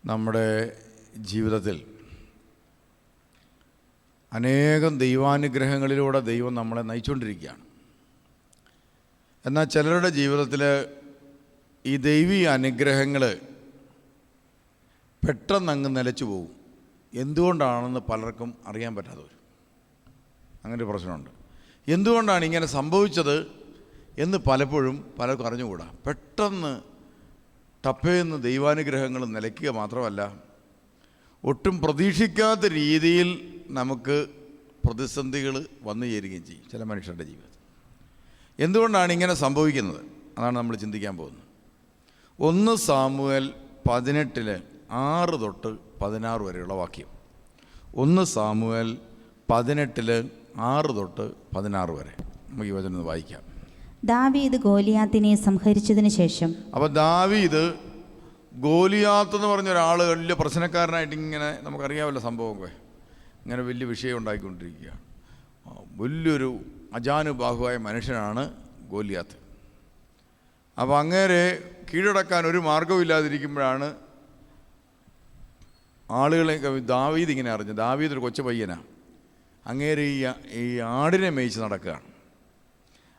നമ്മുടെ ജീവിതത്തിൽ അനേകം ദൈവാനുഗ്രഹങ്ങളിലൂടെ ദൈവം നമ്മളെ നയിച്ചുകൊണ്ടിരിക്കുകയാണ്. എന്നാൽ ചിലരുടെ ജീവിതത്തിൽ ഈ ദൈവീയ അനുഗ്രഹങ്ങൾ പെട്ടെന്നങ്ങ് നിലച്ചു പോകും. എന്തുകൊണ്ടാണെന്ന് പലർക്കും അറിയാൻ പറ്റാതെ വരും. അങ്ങനെ ഒരു പ്രശ്നമുണ്ട്. എന്തുകൊണ്ടാണ് ഇങ്ങനെ സംഭവിച്ചത് എന്ന് പലപ്പോഴും പലർക്കും അറിഞ്ഞുകൂടാ. പെട്ടെന്ന് ടപ്പേന്ന് ദൈവാനുഗ്രഹങ്ങൾ നിലയ്ക്കുക മാത്രമല്ല, ഒട്ടും പ്രതീക്ഷിക്കാത്ത രീതിയിൽ നമുക്ക് പ്രതിസന്ധികൾ വന്നു ചേരുകയും ചെയ്യും ചില മനുഷ്യരുടെ ജീവിതത്തിൽ. എന്തുകൊണ്ടാണ് ഇങ്ങനെ സംഭവിക്കുന്നത്? അതാണ് നമ്മൾ ചിന്തിക്കാൻ പോകുന്നത്. 1 സാമുവേൽ 18:6-16 വരെയുള്ള വാക്യം. 1 സാമുവേൽ 18:6-16 വരെ നമുക്ക് ഈ വചനം വായിക്കാം. ദാവീദ് ഗോലിയാത്തിനെ സംഹരിച്ചതിന് ശേഷം. അപ്പോൾ ദാവീദ് ഗോലിയാത്ത് എന്ന് പറഞ്ഞ ഒരാൾ വലിയ പ്രശ്നക്കാരനായിട്ട് ഇങ്ങനെ നമുക്കറിയാമല്ലോ സംഭവമൊക്കെ. ഇങ്ങനെ വലിയ വിഷയം ഉണ്ടാക്കിക്കൊണ്ടിരിക്കുകയാണ്. വലിയൊരു അജാനുബാഹുവായ മനുഷ്യനാണ് ഗോലിയാത്ത്. അപ്പോൾ അങ്ങേരെ കീഴടക്കാൻ ഒരു മാർഗമില്ലാതിരിക്കുമ്പോഴാണ് ആളുകളെ ദാവീദ് ഇങ്ങനെ അറിഞ്ഞു. ദാവീദ് ഒരു കൊച്ചു പയ്യനാണ്. അങ്ങേരെ ഈ ആടിനെ മേയിച്ച് നടക്കുകയാണ്.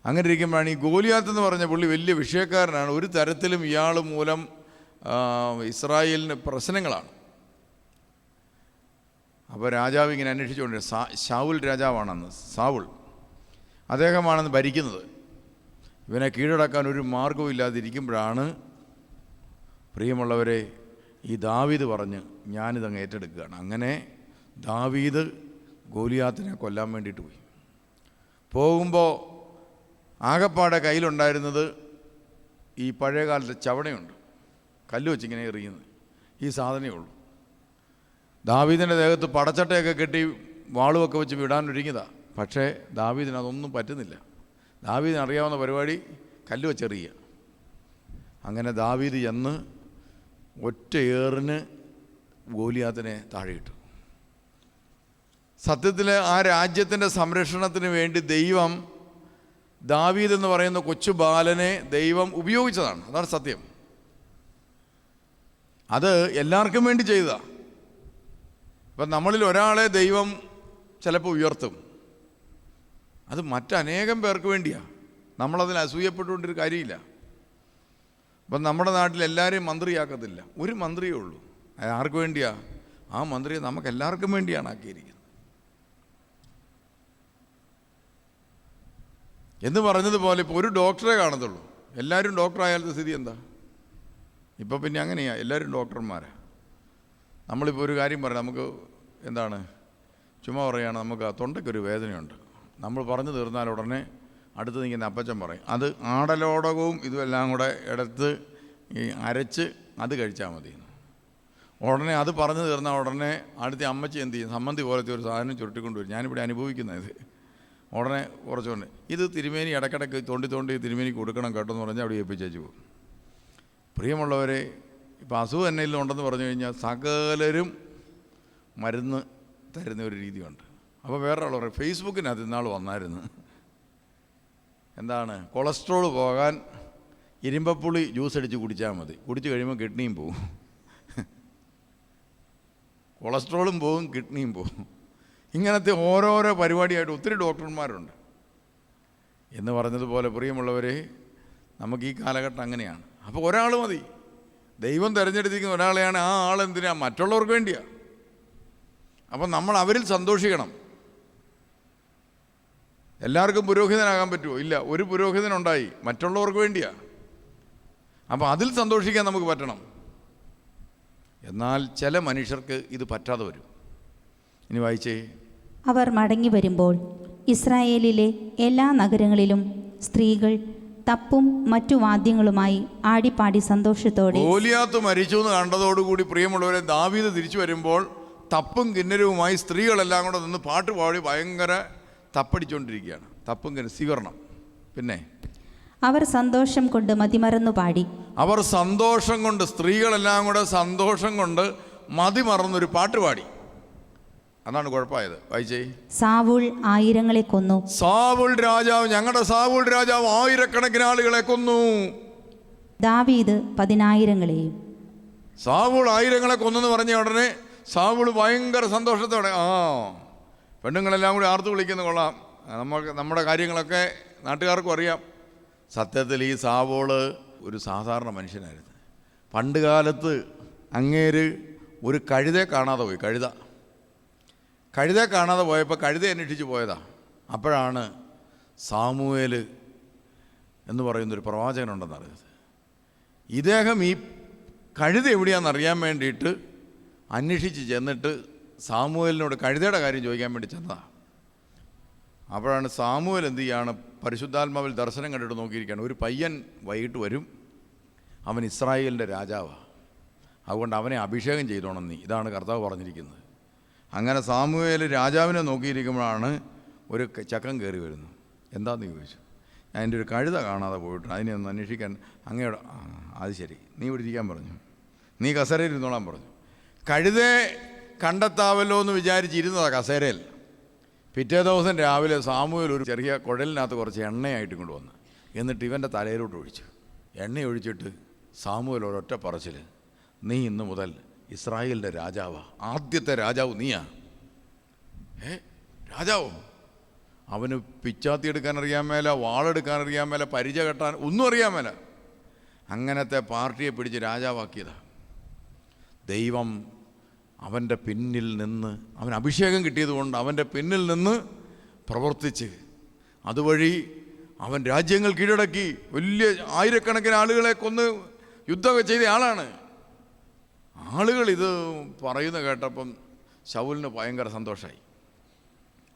അങ്ങനെ ഇരിക്കുമ്പോഴാണ് ഈ ഗോലിയാത്ത് എന്ന് പറഞ്ഞ പുള്ളി വലിയ വിഷയക്കാരനാണ്. ഒരു തരത്തിലും ഇയാൾ മൂലം ഇസ്രായേലിന് പ്രശ്നങ്ങളാണ്. അപ്പോൾ രാജാവ് ഇങ്ങനെ അന്വേഷിച്ചുകൊണ്ട് ശൗൽ രാജാവാണെന്ന്, സാവുൾ അദ്ദേഹമാണെന്ന് ഭരിക്കുന്നത്. ഇവനെ കീഴടക്കാൻ ഒരു മാർഗവും ഇല്ലാതിരിക്കുമ്പോഴാണ് പ്രിയമുള്ളവരെ ഈ ദാവീദ് പറഞ്ഞ് ഞാനിതങ്ങ് ഏറ്റെടുക്കുകയാണ്. അങ്ങനെ ദാവീദ് ഗോലിയാത്തിനെ കൊല്ലാൻ വേണ്ടിയിട്ട് പോയി. പോകുമ്പോൾ ആകപ്പാടെ കയ്യിലുണ്ടായിരുന്നത് ഈ പഴയ കാലത്തെ ചവണയുണ്ട്, കല്ല് വെച്ചിങ്ങനെ എറിയുന്നത്. ഈ സാധനമേ ഉള്ളൂ. ദാവീദിൻ്റെ ദേഹത്ത് പടച്ചട്ടയൊക്കെ കെട്ടി വാളുമൊക്കെ വെച്ച് വിടാനൊരുങ്ങിയതാണ്. പക്ഷേ ദാവീദിന് അതൊന്നും പറ്റുന്നില്ല. ദാവീദിന് അറിയാവുന്ന പരിപാടി കല്ല് വെച്ചെറിയുക. അങ്ങനെ ദാവീദ് ചെന്ന് ഒറ്റ ഏറിന് ഗോലിയാത്തിനെ താഴെയിട്ടു. സത്യത്തിൽ ആ രാജ്യത്തിൻ്റെ സംരക്ഷണത്തിന് വേണ്ടി ദൈവം ദാവീദ് എന്ന് പറയുന്ന കൊച്ചു ബാലനെ ദൈവം ഉപയോഗിച്ചതാണ്. അതാണ് സത്യം. അത് എല്ലാവർക്കും വേണ്ടി ചെയ്തതാണ്. ഇപ്പം നമ്മളിൽ ഒരാളെ ദൈവം ചിലപ്പോൾ ഉയർത്തും. അത് മറ്റനേകം പേർക്ക് വേണ്ടിയാണ്. നമ്മളതിൽ അസൂയപ്പെട്ടുകൊണ്ടൊരു കാര്യമില്ല. ഇപ്പം നമ്മുടെ നാട്ടിൽ എല്ലാവരെയും മന്ത്രിയാക്കത്തില്ല. ഒരു മന്ത്രിയേ ഉള്ളൂ. ആർക്ക് വേണ്ടിയാണ്? ആ മന്ത്രിയെ നമുക്ക് എല്ലാവർക്കും വേണ്ടിയാണ് ആക്കിയിരിക്കുന്നത്. എന്ന് പറഞ്ഞതുപോലെ ഇപ്പോൾ ഒരു ഡോക്ടറെ കാണത്തുള്ളൂ. എല്ലാവരും ഡോക്ടറായാലത്തെ സ്ഥിതി എന്താ? ഇപ്പോൾ പിന്നെ അങ്ങനെയാണ്, എല്ലാവരും ഡോക്ടർമാരാണ്. നമ്മളിപ്പോൾ ഒരു കാര്യം പറയാം, നമുക്ക് എന്താണ് ചുമ്മാ പറയുകയാണ്, നമുക്ക് തൊണ്ടയ്ക്കൊരു വേദനയുണ്ട്. നമ്മൾ പറഞ്ഞു തീർന്നാൽ ഉടനെ അടുത്ത് നിൽക്കുന്ന അപ്പച്ചൻ പറയും അത് ആടലോടകവും ഇതുമെല്ലാം കൂടെ എടുത്ത് ഈ അരച്ച് അത് കഴിച്ചാൽ മതി. ഉടനെ അത് പറഞ്ഞു തീർന്നാൽ ഉടനെ അടുത്ത അമ്മച്ചി എന്ത് ചെയ്യും? സമ്മന്തി പോലത്തെ ഒരു സാധനം ചുരുട്ടിക്കൊണ്ടുവരും. ഞാനിവിടെ അനുഭവിക്കുന്നത് ഉടനെ കുറച്ചുകൊണ്ട് ഇത് തിരുമേനി ഇടയ്ക്കിടയ്ക്ക് തോണ്ടി തിരുമേനിക്ക് കൊടുക്കണം കേട്ടോ എന്ന് പറഞ്ഞാൽ അവിടെ ഏൽപ്പിച്ചേച്ച് പോകും. പ്രിയമുള്ളവരെ, ഇപ്പോൾ അസുഖം എന്നതിലും ഉണ്ടെന്ന് പറഞ്ഞു കഴിഞ്ഞാൽ സകലരും മരുന്ന് തരുന്ന ഒരു രീതിയുണ്ട്. അപ്പോൾ വേറൊരാൾ പറയും ഫേസ്ബുക്കിനകത്ത് ഇന്നാൾ വന്നായിരുന്നു, എന്താണ് കൊളസ്ട്രോൾ പോകാൻ ഇരുമ്പപ്പുളി ജ്യൂസ് അടിച്ച് കുടിച്ചാൽ മതി. കുടിച്ച് കഴിയുമ്പോൾ കിഡ്നിയും പോവും. കൊളസ്ട്രോളും പോവും, കിഡ്നിയും പോവും. ഇങ്ങനത്തെ ഓരോരോ പരിപാടിയായിട്ട് ഒത്തിരി ഡോക്ടർമാരുണ്ട്. എന്ന് പറഞ്ഞതുപോലെ പ്രിയമുള്ളവരെ, നമുക്ക് ഈ കാലഘട്ടം അങ്ങനെയാണ്. അപ്പോൾ ഒരാൾ മതി. ദൈവം തിരഞ്ഞെടുത്തിരിക്കുന്ന ഒരാളെയാണ്. ആ ആളെന്തിനാ? മറ്റുള്ളവർക്ക് വേണ്ടിയാണ്. അപ്പം നമ്മൾ അവരിൽ സന്തോഷിക്കണം. എല്ലാവർക്കും പുരോഹിതനാകാൻ പറ്റുമോ? ഇല്ല. ഒരു പുരോഹിതനുണ്ടായി, മറ്റുള്ളവർക്ക് വേണ്ടിയാണ്. അപ്പം അതിൽ സന്തോഷിക്കാൻ നമുക്ക് പറ്റണം. എന്നാൽ ചില മനുഷ്യർക്ക് ഇത് പറ്റാതെ വരും. ഇനി വായിച്ചേ. അവർ മടങ്ങി വരുമ്പോൾ ഇസ്രായേലിലെ എല്ലാ നഗരങ്ങളിലും സ്ത്രീകൾ തപ്പും മറ്റു വാദ്യങ്ങളുമായി ആടിപ്പാടി സന്തോഷത്തോടെ. ഗോലിയാത്ത് മരിച്ചു എന്ന് കണ്ടതോടുകൂടി പ്രിയമുള്ളവരെ, ദാവീദ് തിരിച്ചു വരുമ്പോൾ തപ്പും കിന്നരവുമായി സ്ത്രീകളെല്ലാം കൂടെ നിന്ന് പാട്ട് പാടി ഭയങ്കര തപ്പടിച്ചുകൊണ്ടിരിക്കുകയാണ്. തപ്പും സ്വീകരണം. പിന്നെ അവർ സന്തോഷം കൊണ്ട് മതിമറന്നു പാടി. അവർ സന്തോഷം കൊണ്ട്, സ്ത്രീകളെല്ലാം കൂടെ സന്തോഷം കൊണ്ട് മതിമറന്നൊരു പാട്ട് പാടി. അതാണ് കുഴപ്പമായത്. വായിച്ചേ. സാവൂൾ ആയിരങ്ങളെ കൊന്നു. സാവൂൾ രാജാവ്, ഞങ്ങളുടെ സാവൂൾ രാജാവ് ആയിരക്കണക്കിന് ആളുകളെ കൊന്നു. ദാവീദ് 10,000-ങ്ങളെയും. സാവൂൾ ആയിരങ്ങളെ കൊന്നെന്ന് പറഞ്ഞ ഉടനെ സാവൂൾ ഭയങ്കര സന്തോഷത്തോടെ പെണ്ണുങ്ങളെല്ലാം കൂടി ആർത്തു വിളിക്കുന്ന കൊള്ളാം, നമ്മുടെ കാര്യങ്ങളൊക്കെ നാട്ടുകാർക്കും അറിയാം. സത്യത്തിൽ ഈ സാവൂള് ഒരു സാധാരണ മനുഷ്യനായിരുന്നു. പണ്ട് കാലത്ത് അങ്ങേര് ഒരു കഴുതയെ കാണാതെ പോയി. കഴുതയെ കാണാതെ പോയപ്പോൾ കഴുത അന്വേഷിച്ച് പോയതാ. അപ്പോഴാണ് സാമുവേൽ എന്ന് പറയുന്നൊരു പ്രവാചകനുണ്ടെന്ന് അറിയത്. ഇദ്ദേഹം ഈ കഴുത എവിടെയാണെന്ന് അറിയാൻ വേണ്ടിയിട്ട് അന്വേഷിച്ച് ചെന്നിട്ട് സാമുവേലിനോട് കഴുതയുടെ കാര്യം ചോദിക്കാൻ വേണ്ടി ചെന്നതാണ്. അപ്പോഴാണ് സാമുവേൽ എന്ത് ചെയ്യാണ്, പരിശുദ്ധാത്മാവിൽ ദർശനം കണ്ടിട്ട് നോക്കിയിരിക്കുകയാണ്. ഒരു പയ്യൻ വൈകിട്ട് വരും, അവൻ ഇസ്രായേലിൻ്റെ രാജാവാണ്, അതുകൊണ്ട് അവനെ അഭിഷേകം ചെയ്തോണം നീ, ഇതാണ് കർത്താവ് പറഞ്ഞിരിക്കുന്നത്. അങ്ങനെ സാമുവേൽ രാജാവിനെ നോക്കിയിരിക്കുമ്പോഴാണ് ഒരു ചക്കൻ കയറി വരുന്നു. എന്താണെന്ന് ചോദിച്ചു. ഞാൻ എൻ്റെ ഒരു കഴുത കാണാതെ പോയിട്ട് അതിനെ ഒന്ന് അന്വേഷിക്കാൻ അങ്ങയുടെ. അത് ശരി, നീ ഇവിടെ ഇരിക്കാൻ പറഞ്ഞു, നീ കസേരയിൽ ഇരുന്നോളാൻ പറഞ്ഞു. കഴുതയെ കണ്ടെത്താവല്ലോ എന്ന് വിചാരിച്ചിരുന്നതാണ് കസേരയിൽ. പിറ്റേ ദിവസം രാവിലെ സാമുവേൽ ഒരു ചെറിയ കുഴലിനകത്ത് കുറച്ച് എണ്ണയായിട്ട് ഇങ്ങോട്ട് വന്ന്, എന്നിട്ട് ഇവൻ്റെ തലയിലോട്ട് ഒഴിച്ചു. എണ്ണ ഒഴിച്ചിട്ട് സാമുവേൽ ഒരൊറ്റ പറച്ചിൽ, നീ ഇന്ന് മുതൽ ഇസ്രായേലിൻ്റെ രാജാവാ, ആദ്യത്തെ രാജാവ് നീയാ. രാജാവോ? അവന് പിച്ചാത്തി എടുക്കാൻ അറിയാൻ മേല, വാളെടുക്കാൻ അറിയാൻ മേല, പരിച കെട്ടാൻ ഒന്നും അറിയാൻ മേല. അങ്ങനത്തെ പാർട്ടിയെ പിടിച്ച് രാജാവാക്കിയതാ. ദൈവം അവൻ്റെ പിന്നിൽ നിന്ന്, അവൻ അഭിഷേകം കിട്ടിയതുകൊണ്ട് അവൻ്റെ പിന്നിൽ നിന്ന് പ്രവർത്തിച്ച് അതുവഴി അവൻ രാജ്യങ്ങൾ കീഴടക്കി വലിയ ആയിരക്കണക്കിന് ആളുകളെ കൊന്ന് യുദ്ധമൊക്കെ ചെയ്ത ആളാണ്. ആളുകൾ ഇത് പറയുന്ന കേട്ടപ്പം ശൗലിന് ഭയങ്കര സന്തോഷമായി.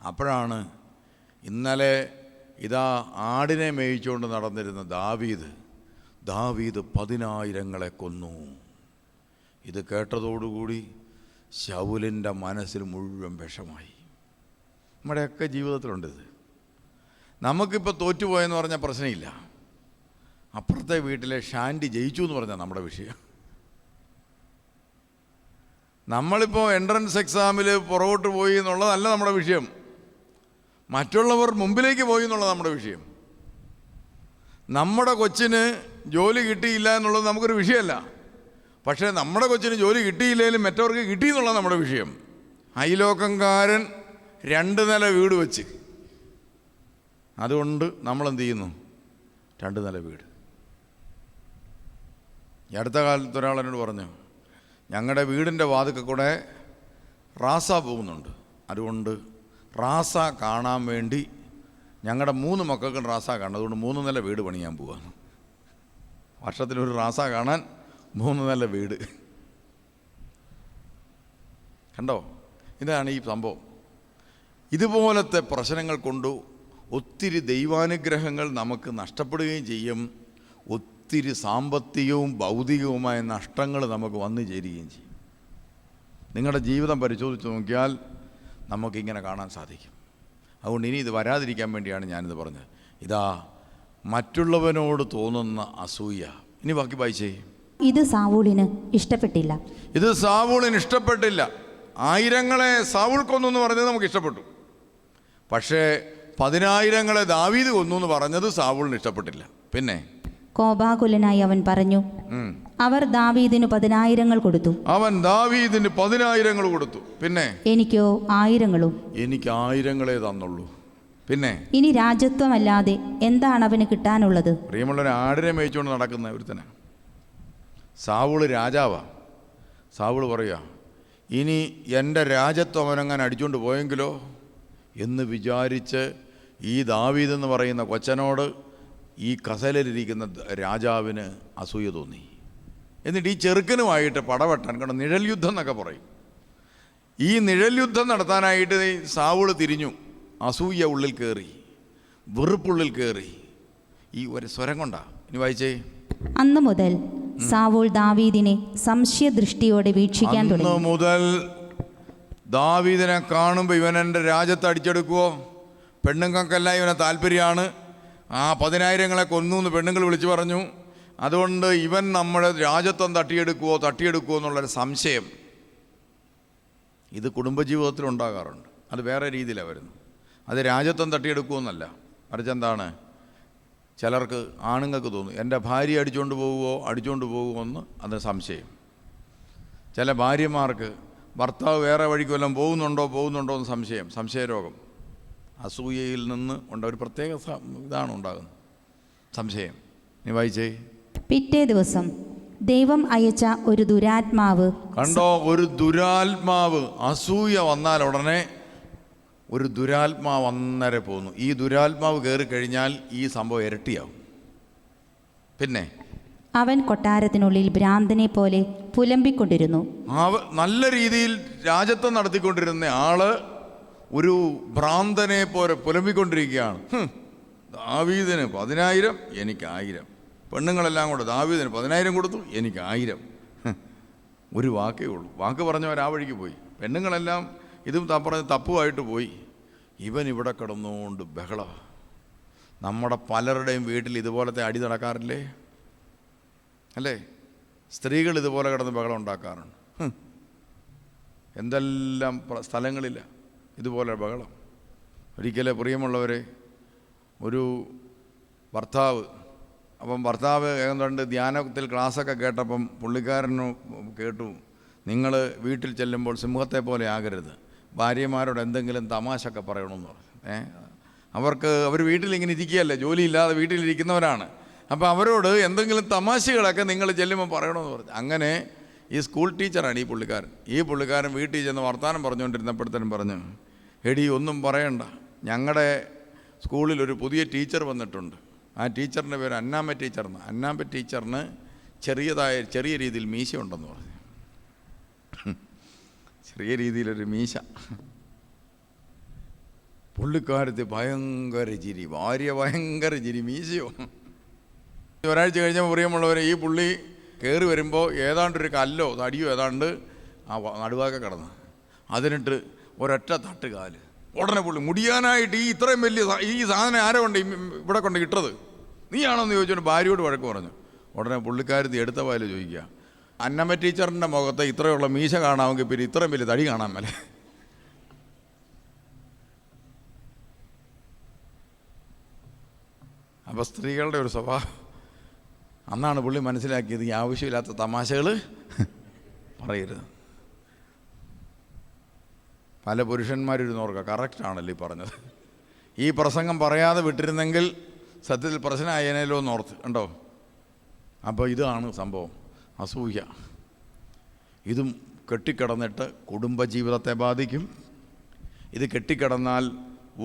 അപ്പോഴാണ് ഇന്നലെ ഇതാ ആടിനെ മേയിച്ചുകൊണ്ട് നടന്നിരുന്ന ദാവീദ് 10,000 കൊന്നു. ഇത് കേട്ടതോടുകൂടി ശൗലിൻ്റെ മനസ്സിൽ മുഴുവൻ വിഷമായി. നമ്മുടെയൊക്കെ ജീവിതത്തിലുണ്ടിത്. നമുക്കിപ്പോൾ തോറ്റുപോയെന്ന് പറഞ്ഞാൽ പ്രശ്നമില്ല, അപ്പുറത്തെ വീട്ടിലെ ഷാൻഡി ജയിച്ചു എന്ന് പറഞ്ഞാൽ നമ്മുടെ വിഷയം. നമ്മളിപ്പോൾ എൻട്രൻസ് എക്സാമിൽ പുറകോട്ട് പോയി എന്നുള്ളതല്ല നമ്മുടെ വിഷയം, മറ്റുള്ളവർ മുമ്പിലേക്ക് പോയി എന്നുള്ളത് നമ്മുടെ വിഷയം. നമ്മുടെ കൊച്ചിന് ജോലി കിട്ടിയില്ല എന്നുള്ളത് നമുക്കൊരു വിഷയമല്ല, പക്ഷേ നമ്മുടെ കൊച്ചിന് ജോലി കിട്ടിയില്ലെങ്കിലും മറ്റവർക്ക് കിട്ടി എന്നുള്ളത് നമ്മുടെ വിഷയം. അയലോക്കംകാരൻ 2 നില വീട് വെച്ച്, അതുകൊണ്ട് നമ്മളെന്ത് ചെയ്യുന്നു, 2 നില വീട്. ഈ അടുത്ത കാലത്ത് ഒരാൾ എന്നോട് പറഞ്ഞു, ഞങ്ങളുടെ വീടിൻ്റെ വാതിൽക്കൽ കൂടെ റാസ പോകുന്നുണ്ട്, അതുകൊണ്ട് റാസ കാണാൻ വേണ്ടി ഞങ്ങളുടെ 3 മക്കൾക്കും റാസ കാണണം, അതുകൊണ്ട് 3 നില വീട് പണിയാൻ പോവാണ്. വർഷത്തിലൊരു റാസ കാണാൻ 3 നില വീട്. കണ്ടോ, ഇതാണ് ഈ സംഭവം. ഇതുപോലത്തെ പ്രശ്നങ്ങൾ കൊണ്ട് ഒത്തിരി ദൈവാനുഗ്രഹങ്ങൾ നമുക്ക് നഷ്ടപ്പെടുകയും ചെയ്യും, ഒത്തിരി സാമ്പത്തികവും ഭൗതികവുമായ നഷ്ടങ്ങൾ നമുക്ക് വന്നു ചേരുകയും ചെയ്യും. നിങ്ങളുടെ ജീവിതം പരിശോധിച്ച് നോക്കിയാൽ നമുക്കിങ്ങനെ കാണാൻ സാധിക്കും. അതുകൊണ്ട് ഇനി ഇത് വരാതിരിക്കാൻ വേണ്ടിയാണ് ഞാനിത് പറഞ്ഞത്. ഇതാ മറ്റുള്ളവനോട് തോന്നുന്ന അസൂയ. ഇനി ബാക്കി വായിച്ചേ. ഇത് സാവൂളിന് ഇഷ്ടപ്പെട്ടില്ല. ഇത് സാവൂളിന് ഇഷ്ടപ്പെട്ടില്ല. 1000 സാവൂൾ കൊന്നു എന്ന് പറഞ്ഞത് നമുക്ക് ഇഷ്ടപ്പെട്ടു, പക്ഷേ 10,000 ദാവീദ് കൊന്നു എന്ന് പറഞ്ഞത് സാവൂളിന് ഇഷ്ടപ്പെട്ടില്ല. പിന്നെ കോപാകുലനായി അവൻ പറഞ്ഞു, അവർ ദാവീദിന് 10,000 കൊടുത്തു. അവൻ ദാവീദിന് 10,000 കൊടുത്തു. പിന്നെ എനിക്കോ 1000. എനിക്ക് 1000 തന്നുള്ളൂ. പിന്നെ ഇനി രാജത്വമല്ലാതെ എന്താണ് അവന് കിട്ടാനുള്ളത്? പ്രിയമുള്ളവരെ, ആടിനെ മേയിച്ചുകൊണ്ട് നടക്കുന്ന ഒരുത്തന. സാവൂള് രാജാവാ. സാവൂള് പറയുക, ഇനി എൻ്റെ രാജത്വം അവനങ്ങനെ അടിച്ചുകൊണ്ട് പോയെങ്കിലോ എന്ന് വിചാരിച്ച് ഈ ദാവീദ് എന്ന് പറയുന്ന കൊച്ചനോട് ഈ കസേരയിലിരിക്കുന്ന രാജാവിന് അസൂയ തോന്നി. എന്നിട്ട് ഈ ചെറുക്കനുമായിട്ട് പടവെട്ടാൻ, കാരണം നിഴൽ യുദ്ധം എന്നൊക്കെ പറയും, ഈ നിഴൽ യുദ്ധം നടത്താനായിട്ട് സാവൂള് തിരിഞ്ഞു. അസൂയ ഉള്ളിൽ കയറി, വെറുപ്പുള്ളിൽ കയറി. ഈ ഒരു സ്വരം കൊണ്ടാ. ഇനി വായിച്ചേ. അന്ന് മുതൽ സാവൂൾ ദാവീദിനെ സംശയദൃഷ്ടിയോടെ വീക്ഷിക്കാൻ തുടങ്ങി. അന്ന് മുതൽ ദാവീദിനെ കാണുമ്പോൾ ഇവൻ എൻ്റെ രാജ്യത്ത് അടിച്ചെടുക്കുവോ, പെണ്ണുങ്ങൾക്കെല്ലാം ഇവനെ താല്പര്യമാണ്, 10,000 കൊന്നു എന്ന് പെണ്ണുങ്ങൾ വിളിച്ചു പറഞ്ഞു, അതുകൊണ്ട് ഇവൻ നമ്മുടെ രാജ്യത്വം തട്ടിയെടുക്കുവോ എന്നുള്ളൊരു സംശയം. ഇത് കുടുംബജീവിതത്തിൽ ഉണ്ടാകാറുണ്ട്. അത് വേറെ രീതിയിലാണ് വരുന്നത്. അത് രാജ്യത്വം തട്ടിയെടുക്കുമെന്നല്ല, മറിച്ച് എന്താണ്, ചിലർക്ക് ആണുങ്ങൾക്ക് തോന്നും എൻ്റെ ഭാര്യ അടിച്ചുകൊണ്ട് പോകുമോ എന്ന്, അത് സംശയം. ചില ഭാര്യമാർക്ക് ഭർത്താവ് വേറെ വഴിക്ക് വല്ലതും പോകുന്നുണ്ടോ എന്ന് സംശയരോഗം. അസൂയയിൽ നിന്ന് ഒരു പ്രത്യേക ഇതാണ് ഉണ്ടാകുന്നത്, സംശയം. നീ വായിച്ചേ. പിറ്റേ ദിവസം ദൈവം അയച്ച ഒരു ദുരാത്മാവ്. കണ്ടോ, ഒരു ദുരാത്മാവ്. അസൂയ വന്നാൽ ഉടനെ ഒരു ദുരാത്മാവ് അന്നേരം പോകുന്നു. ഈ ദുരാത്മാവ് കയറിക്കഴിഞ്ഞാൽ ഈ സംഭവം ഇരട്ടിയാവും. പിന്നെ അവൻ കൊട്ടാരത്തിനുള്ളിൽ ഭ്രാന്തനെ പോലെ പുലമ്പിക്കൊണ്ടിരുന്നു. നല്ല രീതിയിൽ രാജത്വം നടത്തിക്കൊണ്ടിരുന്ന ആള് ഒരു ഭ്രാന്തനെ പോലെ പുലമ്പിക്കൊണ്ടിരിക്കുകയാണ്. ദാവീദിന് 10,000, എനിക്ക് 1000. പെണ്ണുങ്ങളെല്ലാം കൂടെ ദാവീദിന് 10,000 കൊടുത്തു, എനിക്ക് 1000. ഒരു വാക്കേ ഉള്ളൂ. വാക്ക് പറഞ്ഞവർ ആ വഴിക്ക് പോയി. പെണ്ണുങ്ങളെല്ലാം ഇതും പറഞ്ഞ് തപ്പുമായിട്ട് പോയി. ഇവൻ ഇവിടെ കിടന്നുകൊണ്ട് ബഹള. നമ്മുടെ പലരുടെയും വീട്ടിൽ ഇതുപോലത്തെ അടി നടക്കാറില്ലേ? അല്ലേ? സ്ത്രീകൾ ഇതുപോലെ കിടന്ന് ബഹളം ഉണ്ടാക്കാറുണ്ട്. എന്തെല്ലാം സ്ഥലങ്ങളില്ല ഇതുപോലെ ബഹളം. ഒരിക്കലെ പ്രിയമുള്ളവരെ, ഒരു ഭർത്താവ് ഏതാണ്ട് ധ്യാനത്തിൽ ക്ലാസ്സൊക്കെ കേട്ടപ്പം പുള്ളിക്കാരന് കേട്ടു, നിങ്ങൾ വീട്ടിൽ ചെല്ലുമ്പോൾ സിംഹത്തെ പോലെ ആകരുത്, ഭാര്യമാരോട് എന്തെങ്കിലും തമാശയൊക്കെ പറയണമെന്ന് പറഞ്ഞു. അവർ വീട്ടിലിങ്ങനെ ഇരിക്കുകയല്ലേ, ജോലിയില്ലാതെ വീട്ടിലിരിക്കുന്നവരാണ്. അപ്പോൾ അവരോട് എന്തെങ്കിലും തമാശകളൊക്കെ നിങ്ങൾ ചെല്ലുമ്പോൾ പറയണമെന്ന് പറഞ്ഞു. അങ്ങനെ ഈ സ്കൂൾ ടീച്ചറാണ് ഈ പുള്ളിക്കാരൻ വീട്ടിൽ ചെന്ന് വർത്തമാനം പറഞ്ഞുകൊണ്ടിരുന്നപ്പോഴത്തേനും പറഞ്ഞു, എടി ഒന്നും പറയണ്ട, ഞങ്ങളുടെ സ്കൂളിൽ ഒരു പുതിയ ടീച്ചർ വന്നിട്ടുണ്ട്. ആ ടീച്ചറിൻ്റെ പേര് അന്നാമ്മ ടീച്ചർന്ന്. അന്നാമ്മ ടീച്ചറിന് ചെറിയ രീതിയിൽ മീശ ഉണ്ടെന്ന് പറഞ്ഞു. ചെറിയ രീതിയിലൊരു മീശ. പുള്ളിക്കാരത്ത് ഭയങ്കര ചിരി, ഭാര്യ ഭയങ്കര ചിരി, മീശയോ. ഒരാഴ്ച കഴിഞ്ഞപ്പോൾ പ്രിയമുള്ളവരെ, ഈ പുള്ളി കയറി വരുമ്പോൾ ഏതാണ്ടൊരു കല്ലോ തടിയോ ഏതാണ്ട് ആ നടുവാക്കെ കിടന്ന്, അതിനിട്ട് ഒരൊറ്റ തട്ട് കാല്. ഉടനെ പുള്ളി മുടിയാനായിട്ട് ഇത്രയും വലിയ ഈ സാധനം ആരോ കൊണ്ട് ഇവിടെ കൊണ്ട് ഇട്ടത്, നീയാണോന്ന് ചോദിച്ചോണ്ട് ഭാര്യയോട് വഴക്ക് പറഞ്ഞു. ഉടനെ പുള്ളിക്കാരത്തി എടുത്ത പാല് ചോദിക്കുക, അന്നമ്മ ടീച്ചറിൻ്റെ മുഖത്ത് ഇത്രയുള്ള മീശ കാണാമെങ്കിൽ പിന്നെ ഇത്രയും വലിയ തടി കാണാൻ മേലെ. അപ്പോൾ സ്ത്രീകളുടെ ഒരു സ്വഭാവം. അന്നാണ് പുള്ളി മനസ്സിലാക്കിയത്, ഈ ആവശ്യമില്ലാത്ത തമാശകൾ പറയരുത്. പല പുരുഷന്മാരിരുന്നോർക്ക കറക്റ്റാണല്ലോ ഈ പറഞ്ഞത്. ഈ പ്രസംഗം പറയാതെ വിട്ടിരുന്നെങ്കിൽ സത്യത്തിൽ പ്രശ്നമായേനല്ലോ എന്നോർത്ത് കണ്ടോ. അപ്പോൾ ഇതാണ് സംഭവം, അസൂയ. ഇതും കെട്ടിക്കിടന്നിട്ട് കുടുംബജീവിതത്തെ ബാധിക്കും. ഇത് കെട്ടിക്കിടന്നാൽ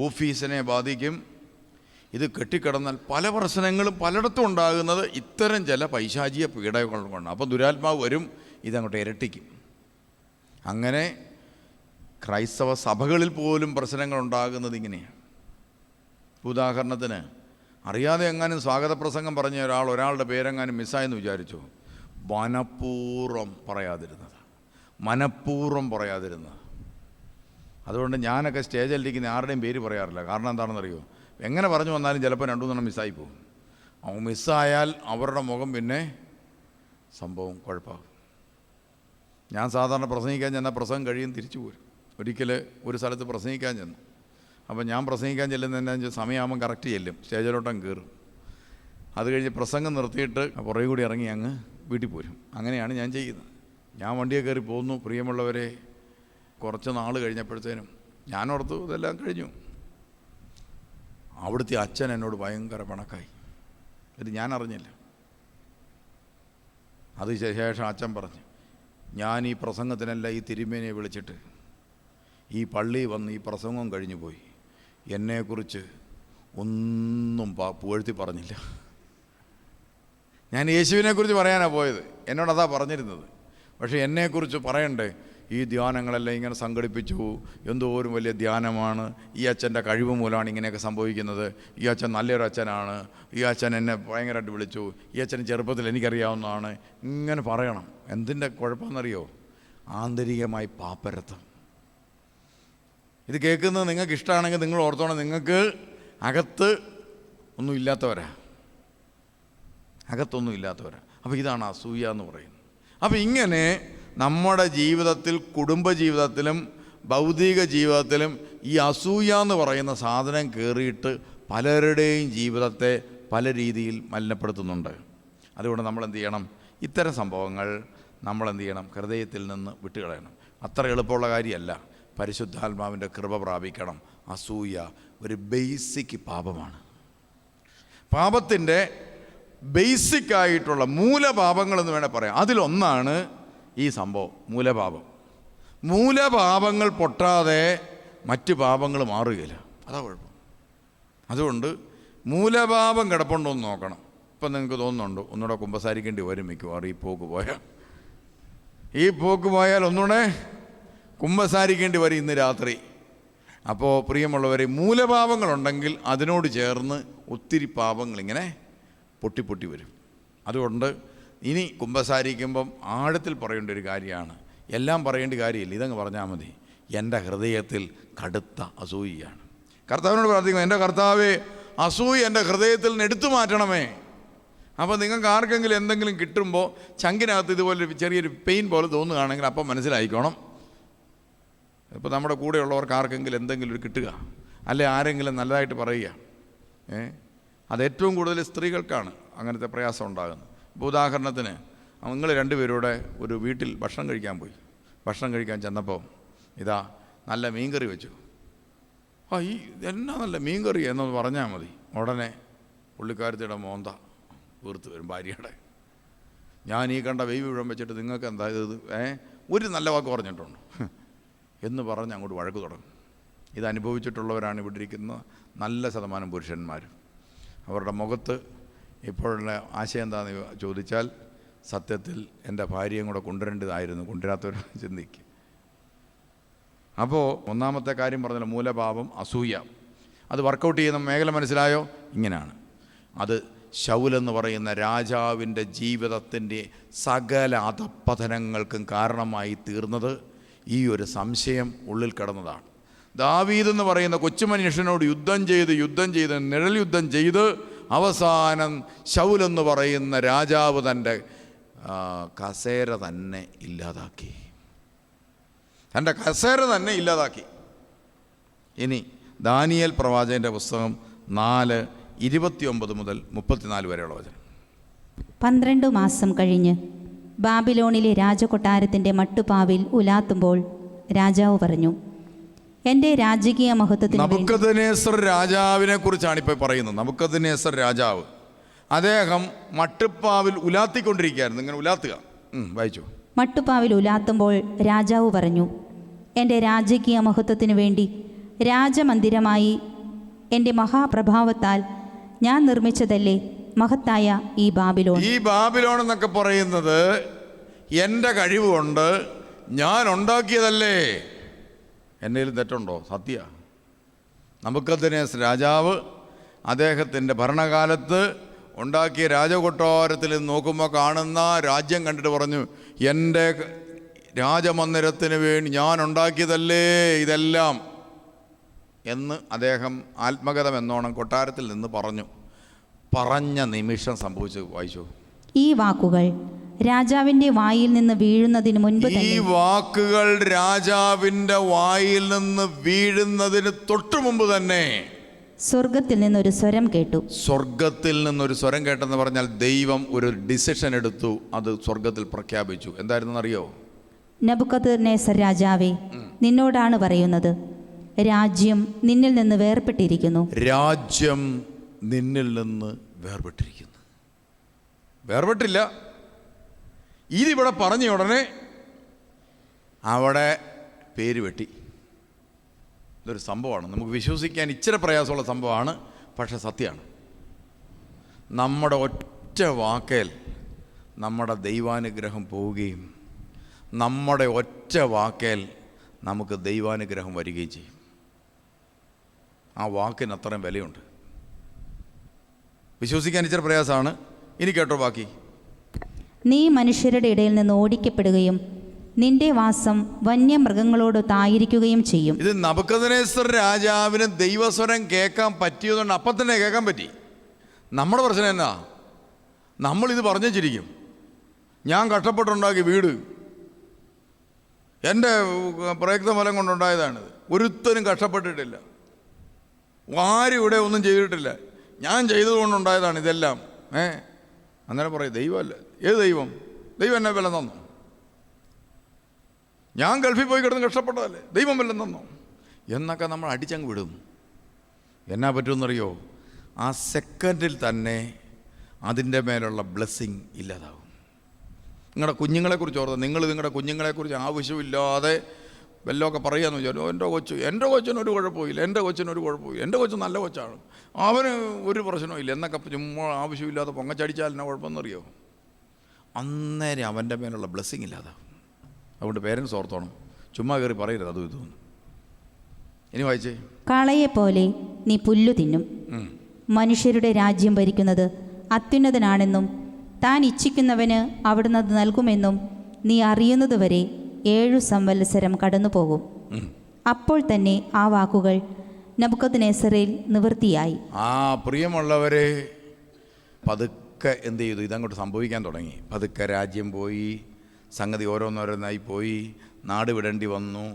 ഓഫീസിനെ ബാധിക്കും. ഇത് കെട്ടിക്കിടന്നാൽ പല പ്രശ്നങ്ങളും പലയിടത്തും ഉണ്ടാകുന്നത് ഇത്തരം ചില പൈശാചിക പീഡകൾ കൊണ്ട്. അപ്പോൾ ദുരാത്മാവ് വരും, ഇതങ്ങോട്ട് ഇരട്ടിക്കും. അങ്ങനെ ക്രൈസ്തവ സഭകളിൽ പോലും പ്രശ്നങ്ങൾ ഉണ്ടാകുന്നത് ഇങ്ങനെയാണ്. ഉദാഹരണത്തിന്, അറിയാതെ എങ്ങാനും സ്വാഗത പ്രസംഗം പറഞ്ഞ ഒരാളുടെ പേരെങ്ങാനും മിസ്സായെന്ന് വിചാരിച്ചു, മനഃപൂർവ്വം പറയാതിരുന്നത്. അതുകൊണ്ട് ഞാനൊക്കെ സ്റ്റേജിലിരിക്കുന്ന ആരുടെയും പേര് പറയാറില്ല. കാരണം എന്താണെന്നറിയോ, എങ്ങനെ പറഞ്ഞു വന്നാലും ചിലപ്പോൾ 2-3 മിസ്സായി പോകും. മിസ്സായാൽ അവരുടെ മുഖം പിന്നെ സംഭവം കുഴപ്പമാകും. ഞാൻ സാധാരണ പ്രസംഗിക്കാൻ ചെന്നാൽ പ്രസംഗം കഴിയും തിരിച്ചു പോരും. ഒരിക്കൽ ഒരു സ്ഥലത്ത് പ്രസംഗിക്കാൻ ചെന്നു. അപ്പോൾ ഞാൻ പ്രസംഗിക്കാൻ ചെല്ലുന്നതിൻ്റെ സമയമാകുമ്പം കറക്റ്റ് ചെല്ലും, സ്റ്റേജിലോട്ടങ്ങ് കയറും. അത് കഴിഞ്ഞ് പ്രസംഗം നിർത്തിയിട്ട് പുറകെ കൂടി ഇറങ്ങി അങ്ങ് വീട്ടിൽ പോരും. അങ്ങനെയാണ് ഞാൻ ചെയ്യുന്നത്. ഞാൻ വണ്ടിയെ കയറി പോന്നു. പ്രിയമുള്ളവരെ, കുറച്ച് നാൾ കഴിഞ്ഞപ്പോഴത്തേനും ഞാനോർത്തു ഇതെല്ലാം കഴിഞ്ഞു. അവിടുത്തെ അച്ഛൻ എന്നോട് ഭയങ്കര പിണക്കായി. ഇത് ഞാൻ അറിഞ്ഞില്ല. അത് ശേഷം അച്ഛൻ പറഞ്ഞു, ഞാൻ ഈ പ്രസംഗത്തിനല്ല ഈ തിരുമേനിയെ വിളിച്ചിട്ട് ഈ പള്ളിയിൽ വന്ന് ഈ പ്രസംഗം കഴിഞ്ഞു പോയി, എന്നെക്കുറിച്ച് ഒന്നും പുകഴ്ത്തി പറഞ്ഞില്ല. ഞാൻ യേശുവിനെക്കുറിച്ച് പറയാനാണ് പോയത്, എന്നോടതാ പറഞ്ഞിരുന്നത്. പക്ഷേ എന്നെക്കുറിച്ച് പറയണ്ടേ, ഈ ധ്യാനങ്ങളെല്ലാം ഇങ്ങനെ സംഘടിപ്പിച്ചു, എന്തോരം വലിയ ധ്യാനമാണ്, ഈ അച്ഛൻ്റെ കഴിവ് മൂലമാണ് ഇങ്ങനെയൊക്കെ സംഭവിക്കുന്നത്, ഈ അച്ഛൻ നല്ലൊരു അച്ഛനാണ്, ഈ അച്ഛൻ എന്നെ ഭയങ്കരമായിട്ട് വിളിച്ചു, ഈ അച്ഛൻ ചെറുപ്പത്തിൽ എനിക്കറിയാവുന്നതാണ്, ഇങ്ങനെ പറയണം. എന്തിൻ്റെ കുഴപ്പമെന്നറിയോ? ആന്തരികമായി പാപ്പരത്വം. ഇത് കേൾക്കുന്നത് നിങ്ങൾക്ക് ഇഷ്ടമാണെങ്കിൽ നിങ്ങൾ ഓർത്തോണം, നിങ്ങൾക്ക് അകത്ത് ഒന്നും ഇല്ലാത്തവരാ. അപ്പോൾ ഇതാണ് അസൂയ എന്ന് പറയുന്നത്. അപ്പോൾ ഇങ്ങനെ നമ്മുടെ ജീവിതത്തിൽ, കുടുംബജീവിതത്തിലും ഭൗതിക ജീവിതത്തിലും ഈ അസൂയ എന്ന് പറയുന്ന സാധനം കയറിയിട്ട് പലരുടെയും ജീവിതത്തെ പല രീതിയിൽ മലിനപ്പെടുത്തുന്നുണ്ട്. അതുകൊണ്ട് നമ്മൾ എന്ത് ചെയ്യണം? ഇത്തരം സംഭവങ്ങൾ നമ്മളെന്ത് ചെയ്യണം? ഹൃദയത്തിൽ നിന്ന് വിട്ടുകളയണം. അത്ര എളുപ്പമുള്ള കാര്യമല്ല. പരിശുദ്ധാത്മാവിൻ്റെ കൃപ പ്രാപിക്കണം. അസൂയ ഒരു ബേസിക് പാപമാണ്. പാപത്തിൻ്റെ ബേസിക്കായിട്ടുള്ള മൂലപാപങ്ങളെന്ന് വേണേൽ പറയാം. അതിലൊന്നാണ് ഈ സംഭവം, മൂലപാപം. മൂലപാപങ്ങൾ പൊട്ടാതെ മറ്റ് പാപങ്ങൾ മാറുകയില്ല. അതാ കുഴപ്പം. അതുകൊണ്ട് മൂലപാപം കിടപ്പുണ്ടോ എന്ന് നോക്കണം. ഇപ്പം നിങ്ങൾക്ക് തോന്നുന്നുണ്ട് ഒന്നുകൂടെ കുമ്പസാരിക്കേണ്ടി വരും മിക്കവാറും ഈ പോക്ക് പോയാൽ ഒന്നുകൂടെ കുമ്പസാരിക്കേണ്ടി വരും ഇന്ന് രാത്രി. അപ്പോൾ പ്രിയമുള്ളവരെ, മൂലപാപങ്ങളുണ്ടെങ്കിൽ അതിനോട് ചേർന്ന് ഒത്തിരി പാപങ്ങളിങ്ങനെ പൊട്ടി വരും. അതുകൊണ്ട് ഇനി കുമ്പസാരിക്കുമ്പം ആഴത്തിൽ പറയേണ്ട ഒരു കാര്യമാണ്. എല്ലാം പറയേണ്ട കാര്യമില്ല, ഇതങ്ങ് പറഞ്ഞാൽ മതി. എൻ്റെ ഹൃദയത്തിൽ കടുത്ത അസൂയയാണ്. കർത്താവിനോട് പ്രാർത്ഥിക്കും, എൻ്റെ കർത്താവേ, അസൂയ എൻ്റെ ഹൃദയത്തിൽ നിന്ന് എടുത്തു മാറ്റണമേ. അപ്പോൾ നിങ്ങൾക്ക് ആർക്കെങ്കിലും എന്തെങ്കിലും കിട്ടുമ്പോൾ ചങ്കിനകത്ത് ഇതുപോലെ ചെറിയൊരു പെയിൻ പോലെ തോന്നുകയാണെങ്കിൽ അപ്പം മനസ്സിലായിക്കോണം. ഇപ്പോൾ നമ്മുടെ കൂടെയുള്ളവർക്ക് ആർക്കെങ്കിലും എന്തെങ്കിലും ഒരു കിട്ടുക, അല്ലെ ആരെങ്കിലും നല്ലതായിട്ട് പറയുക, അതേറ്റവും കൂടുതൽ സ്ത്രീകൾക്കാണ് അങ്ങനത്തെ പ്രയാസം ഉണ്ടാകുന്നത്. ഇപ്പോൾ ഉദാഹരണത്തിന്, നിങ്ങൾ രണ്ടുപേരൂടെ ഒരു വീട്ടിൽ ഭക്ഷണം കഴിക്കാൻ പോയി. ഭക്ഷണം കഴിക്കാൻ ചെന്നപ്പോൾ ഇതാ നല്ല മീൻകറി വെച്ചു. ഈ എന്നാ നല്ല മീൻകറി എന്നൊന്ന് പറഞ്ഞാൽ മതി, ഉടനെ പുള്ളിക്കാരത്തിയുടെ മോന്ത വീർത്ത് വരും ഭാര്യയുടെ. ഞാൻ ഈ കണ്ട വെയ് വീഴം വെച്ചിട്ട് നിങ്ങൾക്ക് എന്താ ഇത് ഒരു നല്ല വാക്ക് പറഞ്ഞിട്ടുണ്ട് എന്ന് പറഞ്ഞ് അങ്ങോട്ട് വഴക്ക് തുടങ്ങും. ഇത് അനുഭവിച്ചിട്ടുള്ളവരാണ് ഇവിടെ ഇരിക്കുന്ന നല്ല ശതമാനം പുരുഷന്മാരും. അവരുടെ മുഖത്ത് ഇപ്പോഴുള്ള ആശയം എന്താണെന്ന് ചോദിച്ചാൽ, സത്യത്തിൽ എൻ്റെ ഭാര്യയും കൂടെ കൊണ്ടുവരേണ്ടതായിരുന്നു, കൊണ്ടുവരാത്തവർ ചിന്തിക്കും. അപ്പോൾ ഒന്നാമത്തെ കാര്യം പറഞ്ഞാൽ മൂലപാപം അസൂയ. അത് വർക്കൗട്ട് ചെയ്യുന്ന മേഖല മനസ്സിലായോ? ഇങ്ങനെയാണ്. അത് ശൗലെന്ന് പറയുന്ന രാജാവിൻ്റെ ജീവിതത്തിൻ്റെ സകല അധപ്പതനങ്ങൾക്കും കാരണമായി തീർന്നത് ഈ ഒരു സംശയം ഉള്ളിൽ കിടന്നതാണ്. ദാവീദ് എന്ന് പറയുന്ന കൊച്ചുമനുഷ്യനോട് യുദ്ധം ചെയ്ത് നിഴൽ യുദ്ധം ചെയ്ത് അവസാനം ശൗലെന്ന് പറയുന്ന രാജാവ് തൻ്റെ കസേര തന്നെ ഇല്ലാതാക്കി. ഇനി ദാനിയേൽ പ്രവാചകൻ്റെ പുസ്തകം 4:29 മുതൽ 34 വരെയുള്ള വചനം. 12 മാസം കഴിഞ്ഞ് ബാബിലോണിലെ രാജകൊട്ടാരത്തിൻ്റെ മട്ടുപാവിൽ ഉലാത്തുമ്പോൾ രാജാവ് പറഞ്ഞു, എൻ്റെ രാജകീയ മഹത്വത്തിന് നബൂഖദ്നേസർ രാജാവിനെ കുറിച്ചാണ് ഇപ്പോൾ പറയുന്നത്. നബൂഖദ്നേസർ രാജാവ് അദ്ദേഹം മട്ടുപ്പാവിൽ ഉലാത്തിക്കൊണ്ടിരിക്കുകയായിരുന്നു. ഇങ്ങനെ ഉലാത്തുക. വായിച്ചു. മട്ടുപ്പാവിൽ ഉലാത്തുമ്പോൾ രാജാവ് പറഞ്ഞു, എൻ്റെ രാജകീയ മഹത്വത്തിനു വേണ്ടി രാജമന്ദിരമായി എൻ്റെ മഹാപ്രഭാവത്താൽ ഞാൻ നിർമ്മിച്ചതല്ലേ മഹത്തായ ഈ ബാബിലോൺ. ഈ ബാബിലോൺ എന്നൊക്കെ പറയുന്നത് എൻ്റെ കഴിവുകൊണ്ട് ഞാൻ ഉണ്ടാക്കിയതല്ലേ. എന്നേലും തെറ്റുണ്ടോ? സത്യ. നബൂഖദ്നേസർ രാജാവ് അദ്ദേഹത്തിൻ്റെ ഭരണകാലത്ത് ഉണ്ടാക്കിയ രാജകൊട്ടാരത്തിൽ നോക്കുമ്പോൾ കാണുന്ന രാജ്യം കണ്ടിട്ട് പറഞ്ഞു, എൻ്റെ രാജമന്ദിരത്തിന് വേണ്ടി ഞാൻ ഉണ്ടാക്കിയതല്ലേ ഇതെല്ലാം എന്ന് അദ്ദേഹം ആത്മകഥം എന്നോണം കൊട്ടാരത്തിൽ നിന്ന് പറഞ്ഞ നിമിഷം സംഭവിച്ചു. വായിച്ചു. ഈ വാക്കുകൾ രാജാവിൻ്റെ വായിൽ നിന്ന് വീഴുന്നതിന് മുൻപ് തൊട്ടു മുമ്പ് തന്നെ സ്വർഗത്തിൽ നിന്നൊരു സ്വരം കേട്ടു. സ്വർഗത്തിൽ നിന്നൊരു സ്വരം കേട്ടെന്ന് പറഞ്ഞാൽ ദൈവം ഒരു ഡിസിഷൻ എടുത്തു, അത് സ്വർഗത്തിൽ പ്രഖ്യാപിച്ചു. എന്തായിരുന്നു അറിയോ? നബൂഖദ്നേസർ രാജാവേ, നിന്നോടാണ് പറയുന്നത്, രാജ്യം നിന്നിൽ നിന്ന് വേർപെട്ടിരിക്കുന്നു. രാജ്യം നിന്നിൽ നിന്ന് വേർപെട്ടില്ല. ഇതിവിടെ പറഞ്ഞ ഉടനെ അവിടെ പേര് വെട്ടി. ഇതൊരു സംഭവമാണ്, നമുക്ക് വിശ്വസിക്കാൻ ഇച്ചിരി പ്രയാസമുള്ള സംഭവമാണ്, പക്ഷെ സത്യമാണ്. നമ്മുടെ ഒറ്റ വാക്കേൽ നമ്മുടെ ദൈവാനുഗ്രഹം പോവുകയും നമ്മുടെ ഒറ്റ വാക്കേൽ നമുക്ക് ദൈവാനുഗ്രഹം വരികയും ചെയ്യും. ആ വാക്കിന് അത്രയും വിലയുണ്ട്. വിശ്വസിക്കാൻ ഇച്ചിരി പ്രയാസമാണ്. ഇനി കേട്ടോ ബാക്കി. നീ മനുഷ്യരുടെ ഇടയിൽ നിന്ന് ഓടിക്കപ്പെടുകയും നിന്റെ വാസം വന്യമൃഗങ്ങളോടൊത്തായിരിക്കുകയും ചെയ്യും. ഇത് നബൂഖദ്നേസർ രാജാവിന് ദൈവസ്വരം കേൾക്കാൻ പറ്റിയതുകൊണ്ട് അപ്പം തന്നെ കേൾക്കാൻ പറ്റി. നമ്മുടെ പ്രശ്നം എന്നാ? നമ്മളിത് പറഞ്ഞു വെച്ചിരിക്കും. ഞാൻ കഷ്ടപ്പെട്ടുണ്ടാക്കിയ വീട് എൻ്റെ പ്രയത്നഫലം കൊണ്ടുണ്ടായതാണിത്. ഒരുത്തനും കഷ്ടപ്പെട്ടിട്ടില്ല, ആരും ഇവിടെ ഒന്നും ചെയ്തിട്ടില്ല, ഞാൻ ചെയ്തതുകൊണ്ടുണ്ടായതാണ് ഇതെല്ലാം. അങ്ങനെ പറയും ദൈവമല്ല. ഏത് ദൈവം? ദൈവം എന്നെ വില തന്നു. ഞാൻ ഗൾഫിൽ പോയി കിടന്ന് കഷ്ടപ്പെട്ടതല്ലേ, ദൈവം വല്ലതും തന്നോ എന്നൊക്കെ നമ്മൾ അടിച്ചങ്ങ് വിടും. എന്നാ പറ്റുമെന്നറിയോ? ആ സെക്കൻഡിൽ തന്നെ അതിൻ്റെ മേലുള്ള ബ്ലെസ്സിങ് ഇല്ലാതാവും. നിങ്ങളുടെ കുഞ്ഞുങ്ങളെക്കുറിച്ച് ഓർത്ത് നിങ്ങൾ നിങ്ങളുടെ കുഞ്ഞുങ്ങളെക്കുറിച്ച് ആവശ്യമില്ലാതെ വല്ലതൊക്കെ പറയാമെന്ന് വിചാരിച്ചു. എൻ്റെ കൊച്ചിനൊരു കുഴപ്പമില്ല, എൻ്റെ കൊച്ചിനൊരു കുഴപ്പമില്ല, എൻ്റെ കൊച്ചു നല്ല കൊച്ചാണ്, അവന് ഒരു പ്രശ്നമില്ല എന്നൊക്കെ ചുമ്മാ ആവശ്യമില്ലാതെ പൊങ്ങച്ചടിച്ചാലിനാ കുഴപ്പമെന്നറിയോ? അന്നേരം അവൻ്റെ മേലുള്ള ബ്ലെസ്സിങ് ഇല്ലാതാവും. അതുകൊണ്ട് പേരൻസ് ഓർത്തോണം, ചുമ്മാ കയറി പറയരുത് അതും ഇതൊന്നും. ഇനി വായിച്ചേ. കാളയെപ്പോലെ നീ പുല്ലു തിന്നും. മനുഷ്യരുടെ രാജ്യം ഭരിക്കുന്നത് അത്യുന്നതനാണെന്നും താൻ ഇച്ഛിക്കുന്നവന് അവിടുന്ന് അത് നൽകുമെന്നും നീ അറിയുന്നതുവരെ 7 സംവത്സരം കടന്നുപോകും. അപ്പോൾ തന്നെ ആ വാക്കുകൾ നെബൂഖദ്നേസറിൽ നിവൃത്തിയായി. പ്രിയമുള്ളവരെ, പതുക്കെ എന്ത് ചെയ്തു? ഇതങ്ങോട്ട് സംഭവിക്കാൻ തുടങ്ങി. പതുക്കെ രാജ്യം പോയി, സംഗതി ഓരോന്നോരോന്നായി പോയി, നാട് വിടേണ്ടി വന്നു.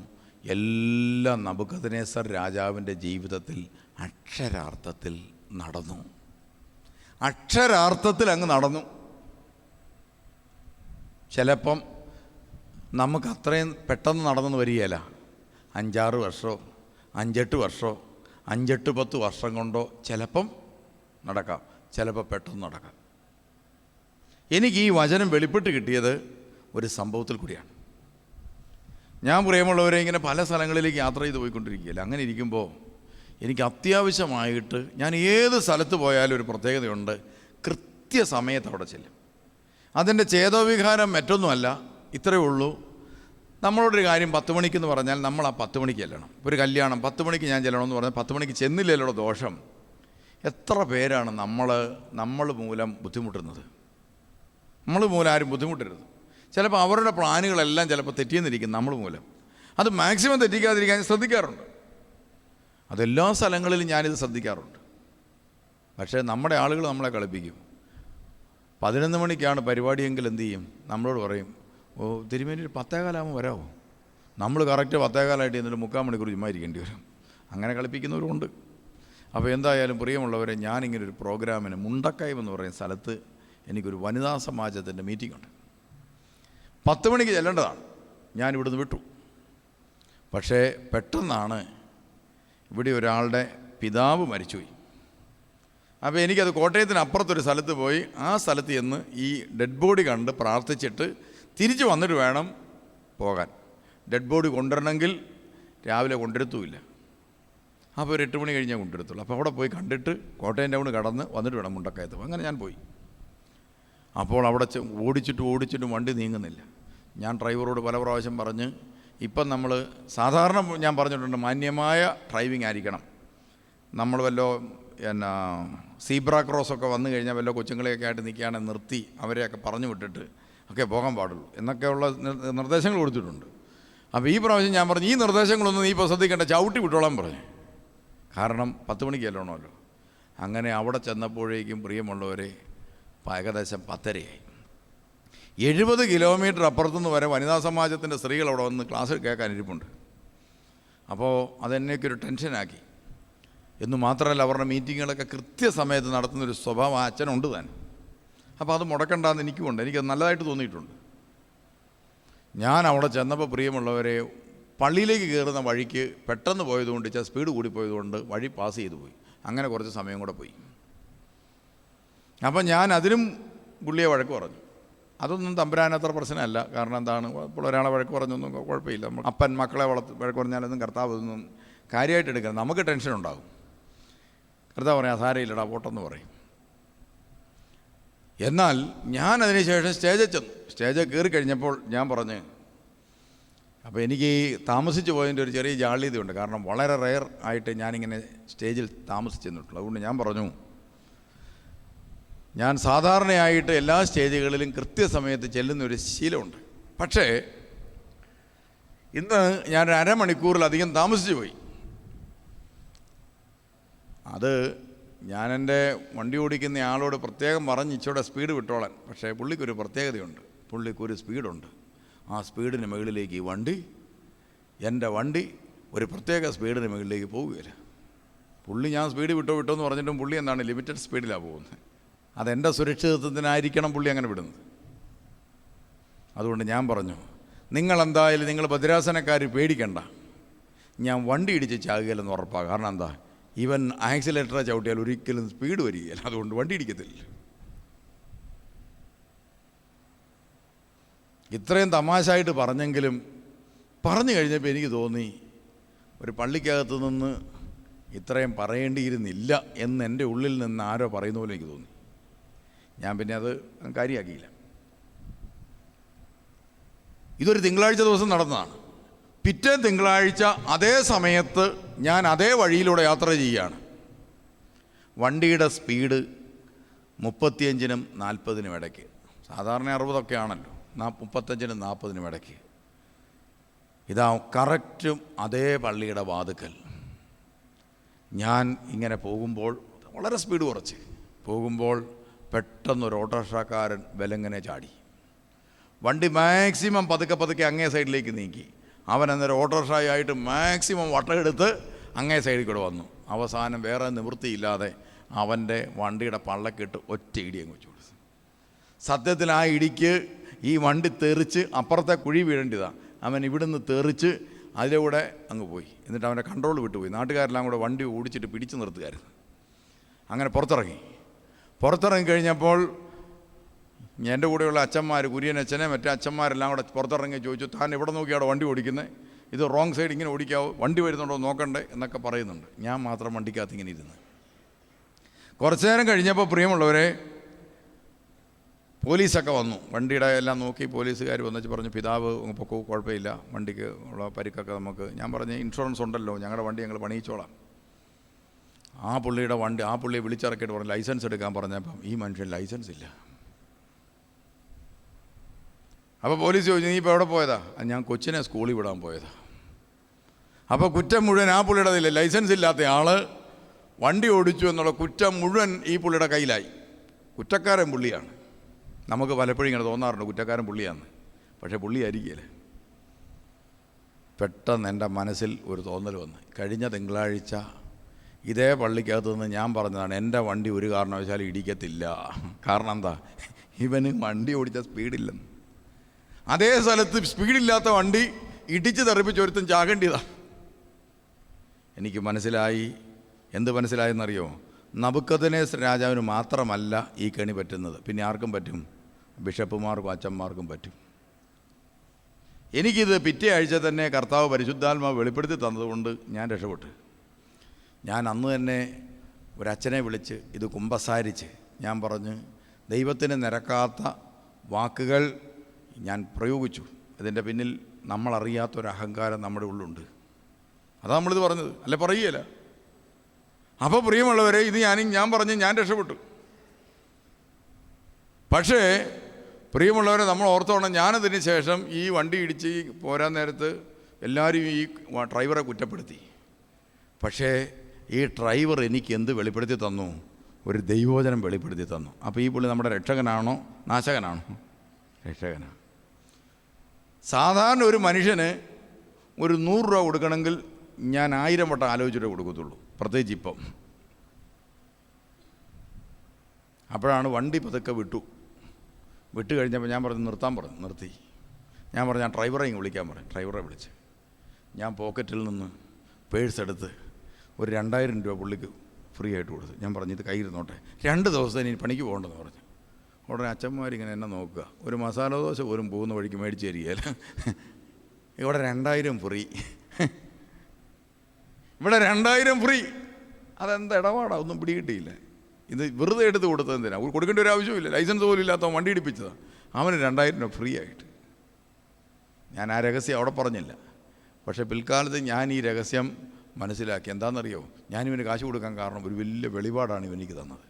എല്ലാം നെബൂഖദ്നേസർ രാജാവിൻ്റെ ജീവിതത്തിൽ അക്ഷരാർത്ഥത്തിൽ നടന്നു. അക്ഷരാർത്ഥത്തിൽ അങ്ങ് നടന്നു. ചിലപ്പം നമുക്ക് അത്രയും പെട്ടെന്ന് നടന്നെന്ന് വരികയില്ല. 5-6 വർഷമോ 5-8 വർഷമോ 5-8-10 വർഷം കൊണ്ടോ ചിലപ്പം നടക്കാം, ചിലപ്പോൾ പെട്ടെന്ന് നടക്കാം. എനിക്ക് ഈ വചനം വെളിപ്പെട്ട് കിട്ടിയത് ഒരു സംഭവത്തിൽ കൂടിയാണ്. ഞാൻ പ്രിയമുള്ളവരെ ഇങ്ങനെ പല സ്ഥലങ്ങളിലേക്ക് യാത്ര ചെയ്ത് പോയിക്കൊണ്ടിരിക്കുകയില്ല. അങ്ങനെ ഇരിക്കുമ്പോൾ എനിക്ക് അത്യാവശ്യമായിട്ട് ഞാൻ ഏത് സ്ഥലത്ത് പോയാലും ഒരു പ്രത്യേകതയുണ്ട്, കൃത്യസമയത്ത് അവിടെ ചെല്ലും. അതിൻ്റെ ചേതോവികാരം മറ്റൊന്നുമല്ല, ഇത്രയേ ഉള്ളൂ. നമ്മളോടൊരു കാര്യം 10 മണിക്കെന്ന് പറഞ്ഞാൽ നമ്മൾ ആ 10 മണിക്ക് ചെല്ലണം. ഒരു കല്യാണം 10 മണിക്ക് ഞാൻ ചെല്ലണമെന്ന് പറഞ്ഞാൽ 10 മണിക്ക് ചെന്നില്ലല്ലോ ദോഷം. എത്ര പേരാണ് നമ്മൾ മൂലം ബുദ്ധിമുട്ടുന്നത്? നമ്മൾ മൂലം ആരും ബുദ്ധിമുട്ടരുത്. ചിലപ്പോൾ അവരുടെ പ്ലാനുകളെല്ലാം ചിലപ്പോൾ തെറ്റിയെന്നിരിക്കും നമ്മൾ മൂലം. അത് മാക്സിമം തെറ്റിക്കാതിരിക്കാൻ ശ്രദ്ധിക്കാറുണ്ട്. അതെല്ലാ സ്ഥലങ്ങളിലും ഞാനിത് ശ്രദ്ധിക്കാറുണ്ട്. പക്ഷേ നമ്മുടെ ആളുകൾ നമ്മളെ കളിപ്പിക്കും. 11 മണിക്കാണ് പരിപാടിയെങ്കിൽ എന്തു ചെയ്യും? നമ്മളോട് പറയും, തിരുമേനി 10:15 വരാമോ? നമ്മൾ കറക്റ്റ് 10:15 എന്നിട്ട് 3/4 മണിക്കൂർ ചുമ്മാ ഇരിക്കേണ്ടി വരും. അങ്ങനെ കളിപ്പിക്കുന്നവരുണ്ട്. അപ്പോൾ എന്തായാലും പ്രിയമുള്ളവരെ, ഞാനിങ്ങനെ ഒരു പ്രോഗ്രാമിന് മുണ്ടക്കയം എന്ന് പറയുന്ന സ്ഥലത്ത് എനിക്കൊരു വനിതാ സമാജത്തിൻ്റെ മീറ്റിംഗ് ഉണ്ട്. 10 മണിക്ക് ചെല്ലേണ്ടതാണ്. ഞാനിവിടുന്ന് വിട്ടു. പക്ഷേ പെട്ടെന്നാണ് ഇവിടെ ഒരാളുടെ പിതാവ് മരിച്ചുപോയി. അപ്പോൾ എനിക്കത് കോട്ടയത്തിന് അപ്പുറത്തൊരു സ്ഥലത്ത് പോയി ആ സ്ഥലത്ത് ചെന്ന് ഈ ഡെഡ് ബോഡി കണ്ട് പ്രാർത്ഥിച്ചിട്ട് തിരിച്ച് വന്നിട്ട് വേണം പോകാൻ. ഡെഡ് ബോഡി കൊണ്ടുവരണമെങ്കിൽ രാവിലെ കൊണ്ടുവരത്തുമില്ല. അപ്പോൾ ഒരു 8 മണി കഴിഞ്ഞാൽ കൊണ്ടുവരത്തുള്ളൂ. അപ്പോൾ അവിടെ പോയി കണ്ടിട്ട് കോട്ടയം ടൗൺ കടന്ന് വന്നിട്ട് വേണം മുണ്ടക്കയത്ത് പോകാൻ. അങ്ങനെ ഞാൻ പോയി. അപ്പോൾ അവിടെ ഓടിച്ചിട്ടും വണ്ടി നീങ്ങുന്നില്ല. ഞാൻ ഡ്രൈവറോട് പല പ്രാവശ്യം പറഞ്ഞ്, ഇപ്പം നമ്മൾ സാധാരണ ഞാൻ പറഞ്ഞിട്ടുണ്ട്, മാന്യമായ ഡ്രൈവിംഗ് ആയിരിക്കണം. നമ്മൾ വല്ലോ സീബ്ര ക്രോസൊക്കെ വന്നു കഴിഞ്ഞാൽ വല്ല കൊച്ചുങ്ങളെയൊക്കെ ആയിട്ട് നിൽക്കുകയാണെങ്കിൽ നിർത്തി അവരെയൊക്കെ പറഞ്ഞു വിട്ടിട്ട് ഒക്കെ പോകാൻ പാടുള്ളൂ എന്നൊക്കെയുള്ള നിർദ്ദേശങ്ങൾ കൊടുത്തിട്ടുണ്ട്. അപ്പോൾ ഈ പ്രാവശ്യം ഞാൻ പറഞ്ഞു, ഈ നിർദ്ദേശങ്ങളൊന്നും നീ ഇപ്പോൾ ശ്രദ്ധിക്കേണ്ട, ചവിട്ടി വിട്ടോളാൻ പറഞ്ഞു. കാരണം 10 മണിക്ക് ചെല്ലണമല്ലോ. അങ്ങനെ അവിടെ ചെന്നപ്പോഴേക്കും പ്രിയമുള്ളവരെ ഏകദേശം 10:30 70 കിലോമീറ്റർ അപ്പുറത്തുനിന്ന് വരെ വനിതാ സമാജത്തിൻ്റെ സ്ത്രീകൾ അവിടെ വന്ന് ക്ലാസ് കേൾക്കാൻ ഇരിപ്പുണ്ട്. അപ്പോൾ അതെന്നെയൊക്കെ ടെൻഷനാക്കി. എന്ന് മാത്രമല്ല, അവരുടെ മീറ്റിങ്ങുകളൊക്കെ കൃത്യസമയത്ത് നടത്തുന്നൊരു സ്വഭാവം ആ അച്ഛനുണ്ട് താൻ. അപ്പോൾ അത് മുടക്കണ്ടെന്ന് എനിക്കുമുണ്ട്. എനിക്കത് നല്ലതായിട്ട് തോന്നിയിട്ടുണ്ട്. ഞാൻ അവിടെ ചെന്നപ്പോൾ പ്രിയമുള്ളവരെ, പള്ളിയിലേക്ക് കയറുന്ന വഴിക്ക് പെട്ടെന്ന് പോയതുകൊണ്ട്, സ്പീഡ് കൂടിപ്പോയതുകൊണ്ട് വഴി പാസ് ചെയ്തു പോയി. അങ്ങനെ കുറച്ച് സമയം കൂടെ പോയി. അപ്പം ഞാൻ അതിനും പുള്ളിയെ വഴക്ക് പറഞ്ഞു. അതൊന്നും തമ്പുരാനത്ര പ്രശ്നമല്ല. കാരണം എന്താണ്, ഇപ്പോൾ ഒരാളെ വഴക്ക് പറഞ്ഞൊന്നും കുഴപ്പമില്ല. അപ്പൻ മക്കളെ വഴക്ക് പറഞ്ഞാലൊന്നും കർത്താവ് ഇതൊന്നും കാര്യമായിട്ട് എടുക്കണം. നമുക്ക് ടെൻഷൻ ഉണ്ടാകും. കർത്താവ് പറയാം, സാരയില്ലടാ പോട്ടെന്ന് പറയും. എന്നാൽ ഞാൻ അതിന് ശേഷം സ്റ്റേജിൽ ചെന്നു. സ്റ്റേജിൽ കയറി കഴിഞ്ഞപ്പോൾ ഞാൻ പറഞ്ഞ്, അപ്പോൾ എനിക്ക് ഈ താമസിച്ച് പോയതിൻ്റെ ഒരു ചെറിയ ജാള്യതയുണ്ട്. കാരണം വളരെ റെയർ ആയിട്ട് ഞാനിങ്ങനെ സ്റ്റേജിൽ താമസിച്ചെന്നിട്ടുള്ളൂ. അതുകൊണ്ട് ഞാൻ പറഞ്ഞു, ഞാൻ സാധാരണയായിട്ട് എല്ലാ സ്റ്റേജുകളിലും കൃത്യസമയത്ത് ചെല്ലുന്നൊരു ശീലമുണ്ട്. പക്ഷേ ഇന്ന് ഞാനൊരു അരമണിക്കൂറിലധികം താമസിച്ചു പോയി. അത് ഞാൻ എൻ്റെ വണ്ടി ഓടിക്കുന്ന ആളോട് പ്രത്യേകം പറഞ്ഞ് ഇച്ചിരി സ്പീഡ് വിട്ടോളാൻ. പക്ഷേ പുള്ളിക്കൊരു പ്രത്യേകതയുണ്ട്, പുള്ളിക്കൊരു സ്പീഡുണ്ട്. ആ സ്പീഡിന് മുകളിലേക്ക് എൻ്റെ വണ്ടി ഒരു പ്രത്യേക സ്പീഡിന് മുകളിലേക്ക് പോവുകയില്ല. പുള്ളി ഞാൻ സ്പീഡ് വിട്ടോന്ന് പറഞ്ഞിട്ടും പുള്ളി എന്താണ് ലിമിറ്റഡ് സ്പീഡിലാണ് പോകുന്നത്. അതെൻ്റെ സുരക്ഷിതത്വത്തിനായിരിക്കണം പുള്ളി അങ്ങനെ വിടുന്നത്. അതുകൊണ്ട് ഞാൻ പറഞ്ഞു, നിങ്ങളെന്തായാലും നിങ്ങൾ ഭദ്രാസനക്കാർ പേടിക്കണ്ട, ഞാൻ വണ്ടി ഇടിച്ച് ചാകുകയില്ലെന്ന് ഉറപ്പാണ്. കാരണം എന്താ, ഇവൻ ആക്സിലേറ്ററെ ചവിട്ടിയാൽ ഒരിക്കലും സ്പീഡ് വരികയില്ല, അതുകൊണ്ട് വണ്ടി ഇടിക്കത്തില്ല. ഇത്രയും തമാശയായിട്ട് പറഞ്ഞെങ്കിലും പറഞ്ഞു കഴിഞ്ഞപ്പോൾ എനിക്ക് തോന്നി ഒരു പള്ളിക്കകത്ത് നിന്ന് ഇത്രയും പറയേണ്ടിയിരുന്നില്ല എന്ന് എൻ്റെ ഉള്ളിൽ നിന്ന് ആരോ പറയുന്ന പോലെ എനിക്ക് തോന്നി. ഞാൻ പിന്നെ അത് കാര്യമാക്കിയില്ല. ഇതൊരു തിങ്കളാഴ്ച ദിവസം നടന്നതാണ്. പിറ്റേ തിങ്കളാഴ്ച അതേ സമയത്ത് ഞാൻ അതേ വഴിയിലൂടെ യാത്ര ചെയ്യുകയാണ്. വണ്ടിയുടെ സ്പീഡ് 35-നും 40-നും ഇടയ്ക്ക്. സാധാരണ 60 ആണല്ലോ, 35-നും 40-നും ഇടയ്ക്ക്. ഇതാ കറക്റ്റും അതേ പള്ളിയുടെ വാതുക്കൽ ഞാൻ ഇങ്ങനെ പോകുമ്പോൾ, വളരെ സ്പീഡ് കുറച്ച് പോകുമ്പോൾ പെട്ടെന്നൊരു ഓട്ടോറിക്ഷക്കാരൻ വിലങ്ങനെ ചാടി. വണ്ടി മാക്സിമം പതുക്കെ അങ്ങേ സൈഡിലേക്ക് നീക്കി. അവൻ അന്നേരം ഓട്ടോറിക്ഷയായിട്ട് മാക്സിമം വട്ടമെടുത്ത് അങ്ങേ സൈഡിൽ കൂടെ വന്നു. അവസാനം വേറെ നിവൃത്തിയില്ലാതെ അവൻ്റെ വണ്ടിയുടെ പള്ളക്കിട്ട് ഒറ്റ ഇടി അങ്ങ് വെച്ചു കൊടുത്തു. സത്യത്തിൽ ആ ഇടിക്ക് ഈ വണ്ടി തെറിച്ച് അപ്പുറത്തെ കുഴി വീഴേണ്ടതാണ്. അവൻ ഇവിടുന്ന് തെറിച്ച് അതിലൂടെ അങ്ങ് പോയി. എന്നിട്ട് അവൻ്റെ കൺട്രോൾ വിട്ടുപോയി. നാട്ടുകാരെല്ലാം കൂടെ വണ്ടി ഓടിച്ചിട്ട് പിടിച്ചു നിർത്തുകയായിരുന്നു. അങ്ങനെ പുറത്തിറങ്ങി കഴിഞ്ഞപ്പോൾ എൻ്റെ കൂടെയുള്ള അച്ഛന്മാർ, കുര്യനച്ഛനെ മറ്റേ അച്ഛന്മാരെല്ലാം കൂടെ പുറത്തിറങ്ങി ചോദിച്ചു, താൻ എവിടെ നോക്കിയാണ് വണ്ടി ഓടിക്കുന്നത്, ഇത് റോങ് സൈഡ് ഇങ്ങനെ ഓടിക്കാവോ, വണ്ടി വരുന്നുണ്ടോ നോക്കണ്ടേ എന്നൊക്കെ പറയുന്നുണ്ട്. ഞാൻ മാത്രം വണ്ടിക്കകത്ത് ഇങ്ങനെ ഇരുന്ന്. കുറച്ചു നേരം കഴിഞ്ഞപ്പോൾ പ്രിയമുള്ളവരെ പോലീസൊക്കെ വന്നു. വണ്ടിയുടെ എല്ലാം നോക്കി പോലീസുകാർ വന്നിട്ട് പറഞ്ഞു, പിതാവ് പൊക്കോ, കുഴപ്പമില്ല, വണ്ടിക്ക് ഉള്ള പരിക്കൊക്കെ നമുക്ക്. ഞാൻ പറഞ്ഞു, ഇൻഷുറൻസ് ഉണ്ടല്ലോ, ഞങ്ങളുടെ വണ്ടി ഞങ്ങൾ പണിയിച്ചോളാം. ആ പുള്ളിയെ വിളിച്ചിറക്കിയിട്ട് പറഞ്ഞു ലൈസൻസ് എടുക്കാൻ പറഞ്ഞപ്പം ഈ മനുഷ്യൻ ലൈസൻസ് ഇല്ല. അപ്പോൾ പോലീസ് ചോദിച്ചു, നീ ഇപ്പോൾ എവിടെ പോയതാ? ഞാൻ കൊച്ചിനെ സ്കൂളിൽ വിടാൻ പോയതാ. അപ്പോൾ കുറ്റം മുഴുവൻ ആ പുള്ളിയുടെ കയ്യില്ല. ലൈസൻസ് ഇല്ലാത്ത ആൾ വണ്ടി ഓടിച്ചു എന്നുള്ള കുറ്റം മുഴുവൻ ഈ പുള്ളിയുടെ കയ്യിലായി. കുറ്റക്കാരൻ പുള്ളിയാണ്. നമുക്ക് പലപ്പോഴും ഇങ്ങനെ തോന്നാറുണ്ട് കുറ്റക്കാരൻ പുള്ളിയാന്ന്, പക്ഷേ പുള്ളിയായിരിക്കില്ല. പെട്ടെന്ന് എൻ്റെ മനസ്സിൽ ഒരു തോന്നൽ വന്ന്, കഴിഞ്ഞ തിങ്കളാഴ്ച ഇതേ പള്ളിക്കകത്ത് നിന്ന് ഞാൻ പറഞ്ഞതാണ് എൻ്റെ വണ്ടി ഒരു കാരണവശാലും ഇടിക്കത്തില്ല. കാരണം എന്താ, ഇവന് വണ്ടി ഓടിച്ച സ്പീഡില്ലെന്ന്. അതേ സ്ഥലത്ത് സ്പീഡില്ലാത്ത വണ്ടി ഇടിച്ച് തെറിപ്പിച്ച് ഒരുത്തും ചാകേണ്ടിയതാണ്. എനിക്ക് മനസ്സിലായി. എന്ത് മനസ്സിലായെന്നറിയോ? നബുക്കദ്നേസർ രാജാവിന് മാത്രമല്ല ഈ കെണി പറ്റുന്നത്, പിന്നെ ആർക്കും പറ്റും, ബിഷപ്പുമാർക്കും അച്ഛന്മാർക്കും പറ്റും. എനിക്കിത് പിറ്റേ ആഴ്ച തന്നെ കർത്താവ് പരിശുദ്ധാത്മാവ് വെളിപ്പെടുത്തി തന്നതുകൊണ്ട് ഞാൻ രക്ഷപ്പെട്ടു. ഞാൻ അന്ന് തന്നെ ഒരച്ഛനെ വിളിച്ച് ഇത് കുമ്പസാരിച്ച് ഞാൻ പറഞ്ഞ്, ദൈവത്തിന് നിരക്കാത്ത വാക്കുകൾ ഞാൻ പ്രയോഗിച്ചു. ഇതിൻ്റെ പിന്നിൽ നമ്മളറിയാത്തൊരു അഹങ്കാരം നമ്മുടെ ഉള്ളുണ്ട്. അതാ നമ്മളിത് പറഞ്ഞത്, അല്ലെ പറയുകയില്ല. അപ്പോൾ പ്രിയമുള്ളവരെ, ഇത് ഞാൻ പറഞ്ഞ് ഞാൻ രക്ഷപ്പെട്ടു. പക്ഷേ പ്രിയമുള്ളവരെ, നമ്മൾ ഓർത്തോണം, ഞാനതിന് ശേഷം ഈ വണ്ടി ഇടിച്ച് പോരാൻ നേരത്ത് എല്ലാവരും ഈ ഡ്രൈവറെ കുറ്റപ്പെടുത്തി. പക്ഷേ ഈ ഡ്രൈവർ എനിക്ക് എന്ത് വെളിപ്പെടുത്തി തന്നു? ഒരു ദൈവവചനം വെളിപ്പെടുത്തി തന്നു. അപ്പോൾ ഈ പുള്ളി നമ്മുടെ രക്ഷകനാണോ നാശകനാണോ? രക്ഷകനാണ്. സാധാരണ ഒരു മനുഷ്യന് ഒരു 100 രൂപ കൊടുക്കണമെങ്കിൽ ഞാൻ 1000 വട്ടം ആലോചിച്ചിട്ടേ കൊടുക്കത്തുള്ളൂ, പ്രത്യേകിച്ച് ഇപ്പം. അപ്പോഴാണ് വണ്ടി പതുക്കെ വിട്ട് കഴിഞ്ഞപ്പോൾ ഞാൻ പറഞ്ഞു നിർത്തി. ഞാൻ പറഞ്ഞു, ഞാൻ ഡ്രൈവറെ ഇങ്ങ് വിളിക്കാൻ പറഞ്ഞു. ഡ്രൈവറെ വിളിച്ച് ഞാൻ പോക്കറ്റിൽ നിന്ന് പേഴ്സ് എടുത്ത് ഒരു 2000 രൂപ പുള്ളിക്ക് ഫ്രീ ആയിട്ട് കൊടുത്തു. ഞാൻ പറഞ്ഞു, ഇത് കയ്യിരുന്നോട്ടെ, 2 ദിവസം ഇനി പണിക്ക് പോകണ്ടെന്ന് പറഞ്ഞു. ഉടനെ അച്ഛന്മാരിങ്ങനെ എന്നെ നോക്കുക, ഒരു മസാല ദോശ പോലും പോകുന്ന വഴിക്ക് മേടിച്ച് തരികയില്ല. ഇവിടെ 2000 ഫ്രീ, ഇവിടെ 2000 ഫ്രീ. അതെന്താ ഇടപാടാ? ഒന്നും പിടികിട്ടിയില്ല. ഇത് വെറുതെ എടുത്ത് കൊടുത്തതെന്തിനാ? കൊടുക്കേണ്ട ഒരു ആവശ്യമില്ല. ലൈസൻസ് പോലും ഇല്ലാത്തവൻ വണ്ടി ഇടിപ്പിച്ചതാണ്. അവന് 2000 രൂപ ഫ്രീ ആയിട്ട്. ഞാൻ ആ രഹസ്യം അവിടെ പറഞ്ഞില്ല. പക്ഷേ പിൽക്കാലത്ത് ഞാൻ ഈ രഹസ്യം മനസ്സിലാക്കി. എന്താണെന്നറിയോ? ഞാനിവന് കാശ് കൊടുക്കാൻ കാരണം ഒരു വലിയ വെളിപാടാണ് ഇവനിക്ക് തന്നത്.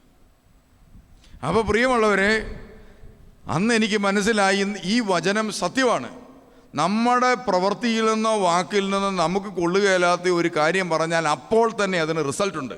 അപ്പോൾ പ്രിയമുള്ളവരെ, അന്ന് എനിക്ക് മനസ്സിലായി ഈ വചനം സത്യമാണ്. നമ്മുടെ പ്രവൃത്തിയിൽ നിന്നോ വാക്കിൽ നിന്നോ നമുക്ക് കൊള്ളുകയില്ലാത്ത ഒരു കാര്യം പറഞ്ഞാൽ അപ്പോൾ തന്നെ അതിന് റിസൾട്ടുണ്ട്.